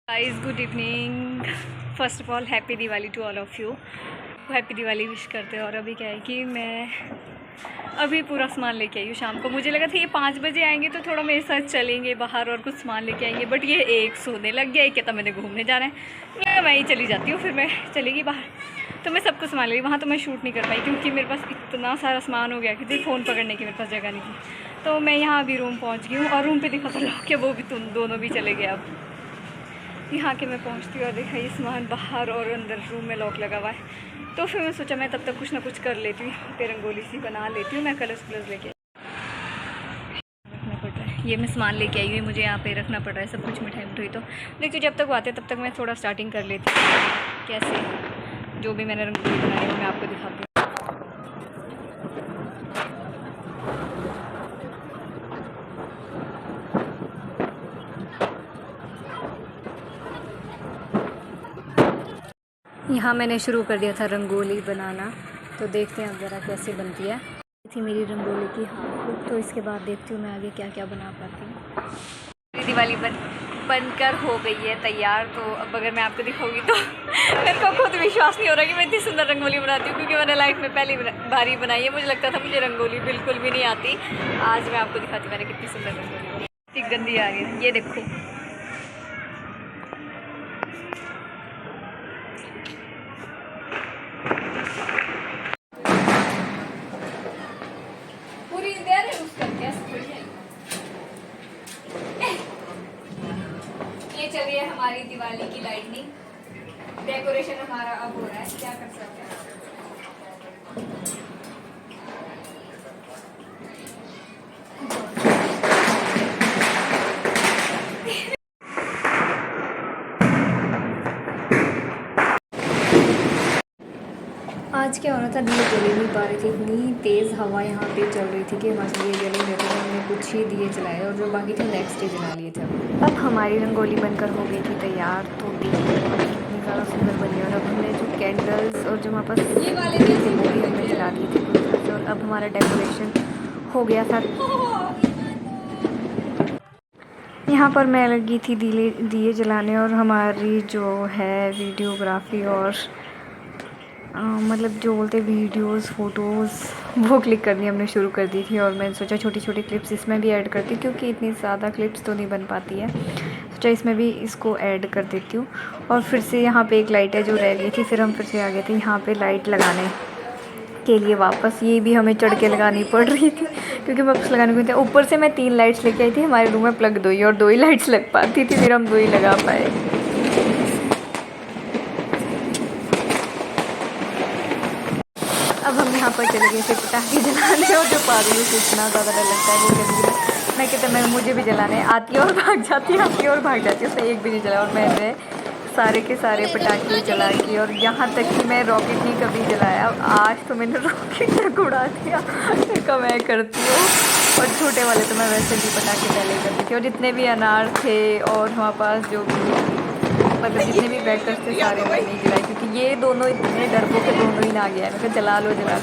Guys good evening. First of all happy Diwali to all of you. Happy Diwali wish करते हैं। और अभी क्या है कि मैं अभी पूरा सामान लेके आई हूँ। शाम को मुझे लगा था ये 5 बजे आएंगे तो थोड़ा मेरे साथ चलेंगे बाहर और कुछ सामान लेके आएंगे, बट ये एक सोने लग गया। एक कहता मैंने घूमने जाना है, मैं ही चली जाती हूँ। फिर मैं चलेगी बाहर तो मैं सबको सामान ले, वहाँ तो मैं शूट नहीं कर पाई क्योंकि मेरे पास इतना सारा सामान हो गया कि फ़ोन पकड़ने की मेरे पास जगह नहीं थी। तो मैं यहाँ अभी रूम पहुँच गई हूँ और रूम पर दिखा था लोग कि वो भी तुम दोनों भी चले गए। अब यहाँ के मैं पहुँचती हूँ और देखा ये सामान बाहर और अंदर रूम में लॉक लगा हुआ है। तो फिर मैं सोचा मैं तब तक कुछ ना कुछ कर लेती हूँ, फिर रंगोली सी बना लेती हूँ। मैं कलर्स लेके रखना पड़ रहा है। ये मैं सामान लेके आई हुई, मुझे यहाँ पे रखना पड़ रहा है सब कुछ। मिठाई मिठाई तो देखिए जब तक वो आते तब तक मैं थोड़ा स्टार्टिंग कर लेती हूँ। कैसे जो भी मैंने रंगोली बनाई है मैं आपको दिखाती हूँ। यहाँ मैंने शुरू कर दिया था रंगोली बनाना, तो देखते हैं अब ज़रा कैसे बनती है। थी मेरी रंगोली की हाफ लुक, तो इसके बाद देखती हूँ मैं आगे क्या क्या बना पाती हूँ। मेरी दिवाली बनकर हो गई है तैयार। तो अब अगर मैं आपको दिखाऊंगी तो मेरे को खुद विश्वास नहीं हो रहा कि मैं इतनी सुंदर रंगोली बनाती हूँ, क्योंकि मैंने लाइफ में पहली बारी बनाई है। मुझे लगता था मुझे रंगोली बिल्कुल भी नहीं आती। आज मैं आपको दिखाती हूँ मैंने कितनी सुंदर रंगोली बनाई। इतनी गंदी आ रही है, ये देखो। ये चलिए हमारी दिवाली की लाइटनिंग डेकोरेशन हमारा अब हो रहा है, क्या कर सकते हैं। आज क्या हो रहा था, दिए जल नहीं पा रही थी। इतनी तेज़ हवा यहाँ पे चल रही थी कि हमारे दिए जले हुए थे। हमने कुछ ही दिए जलाए और जो बाकी थे नेक्स्ट डे जला लिए थे। अब हमारी रंगोली बनकर हो गई थी तैयार। तो देखिए कितनी ज़्यादा सुंदर बनी। और अब हमने जो कैंडल्स और जो हमारे पास ये वाले थे वो भी हमने जला दिए थे पूरी तरह से। और अब हमारा डेकोरेशन हो गया था। यहाँ पर मैं लगी थी दिए जलाने, और हमारी जो है वीडियोग्राफी और मतलब जो बोलते वीडियोस फ़ोटोज़ वो क्लिक करनी हमने शुरू कर दी थी। और मैंने सोचा छोटी छोटी क्लिप्स इसमें भी ऐड करती, क्योंकि इतनी ज़्यादा क्लिप्स तो नहीं बन पाती है। सोचा इसमें भी इसको ऐड कर देती हूँ। और फिर से यहाँ पे एक लाइट है जो रह गई थी, फिर हम फिर से आ गए थे यहाँ पे लाइट लगाने के लिए वापस। ये भी हमें चढ़ के लगानी पड़ रही थी क्योंकि वापस लगाने को थे। ऊपर से मैं 3 लाइट्स लेके आई थी। हमारे रूम में प्लग 2 ही और 2 ही लाइट्स लग पाती थी, फिर हम 2 ही लगा पाए। अब हम यहाँ पर चले गए थे पटाखे जलाने, और जो पागलों से इतना ज़्यादा डर लगता है वो कहती मैं कहते मैं मुझे भी जलाने आती है और भाग जाती है, आती है और भाग जाती है। उसने एक भी नहीं जलाया और मैंने सारे के सारे पटाखे जला के, और यहाँ तक कि मैं रॉकेट नहीं कभी जलाया। आज तो मैंने रॉकेट तक उड़ा दिया, का मैं करती हूँ। और छोटे वाले तो मैं वैसे भी पटाखे पहले करती थी। और जितने भी अनार थे और हमारे पास जो भी मतलब जितने भी बैकर्स थे सारे मैंने नहीं जलाए, क्योंकि ये दोनों इतने डरपोक के दोनों ही ना गया है। मैं कहा जला लो सारे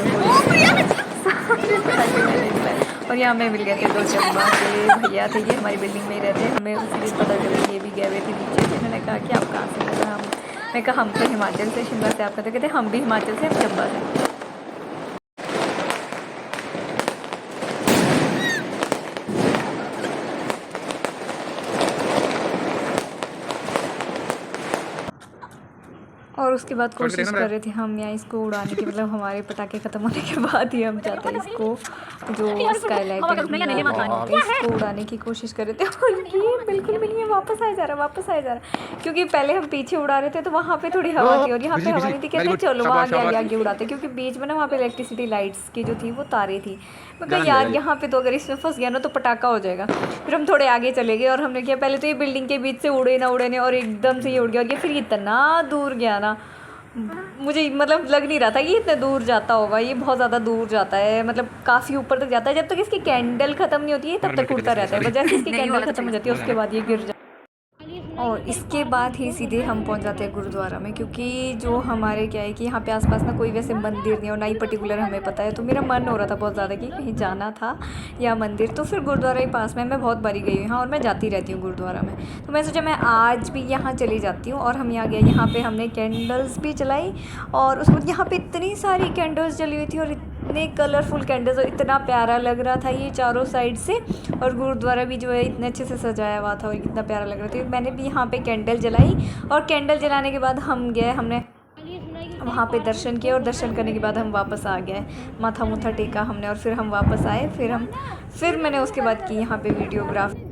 पटाखे मैंने जलाए। और यहाँ हमें मिल गए थे 2 चंबा के भैया थे, ये हमारी बिल्डिंग में ही रहते हैं। हमें उसी दिन पता चला कि ये भी गए हुए थे नीचे से। मैंने कहा कि आप कहाँ से? मैं कहा हम तो हिमाचल से, शिमला से। आप कहते हम भी हिमाचल से, हम चंबा से। और उसके बाद कोशिश कर रहे थे हम यहाँ इसको उड़ाने की, मतलब हमारे पटाखे ख़त्म होने के बाद ही हम चाहते हैं इसको जो स्काईलाइट इसको उड़ाने की कोशिश कर रहे थे। और ये बिल्कुल भी नहीं है, वापस आ जा रहा। क्योंकि पहले हम पीछे उड़ा रहे थे तो वहाँ पे थोड़ी हवा थी और यहाँ पे हवा नहीं थी। कहते चलो वहाँ आगे उड़ाते, क्योंकि बीच में ना वहाँ पे इलेक्ट्रिसिटी लाइट्स की जो थी वो तारें थी। मैं कहा यार यहाँ पे तो अगर इसमें फंस गया ना तो पटाखा हो जाएगा। फिर हम थोड़े आगे चले गए और हमने किया पहले तो ये बिल्डिंग के बीच से उड़े ना, और एकदम से ये उड़ गया। और ये फिर इतना दूर गया ना, मुझे मतलब लग नहीं रहा था कि इतने दूर जाता होगा। ये बहुत ज़्यादा दूर जाता है, मतलब काफ़ी ऊपर तक जाता है। जब तक इसकी कैंडल ख़त्म नहीं होती है तब तक उड़ता रहता है, बस जैसे इसकी कैंडल ख़त्म हो जाती है उसके बाद ये गिर जाता है। और इसके बाद ही सीधे हम पहुंच जाते हैं गुरुद्वारा में, क्योंकि जो हमारे क्या है कि यहाँ पे आसपास ना कोई वैसे मंदिर नहीं है और ना ही पर्टिकुलर हमें पता है। तो मेरा मन हो रहा था बहुत ज़्यादा कि कहीं जाना था या मंदिर, तो फिर गुरुद्वारा ही पास में, मैं बहुत बारी गई हूँ यहाँ और मैं जाती रहती हूँ गुरुद्वारा में। तो मैं सोचा मैं आज भी यहाँ चली जाती हूँ। और हम यहाँ गए, यहाँ पर हमने कैंडल्स भी जलाई और उसके बाद यहाँ पर इतनी सारी कैंडल्स जली हुई थी और इतने कलरफुल कैंडल्स और इतना प्यारा लग रहा था ये चारों साइड से। और गुरुद्वारा भी जो है इतने अच्छे से सजाया हुआ था और कितना प्यारा लग रहा था। मैंने भी यहाँ पे कैंडल जलाई और कैंडल जलाने के बाद हम गए, हमने वहाँ पे दर्शन किए और दर्शन करने के बाद हम वापस आ गए, माथा मुथा टेका हमने और फिर हम वापस आए। फिर मैंने उसके बाद की यहाँ पे वीडियोग्राफी।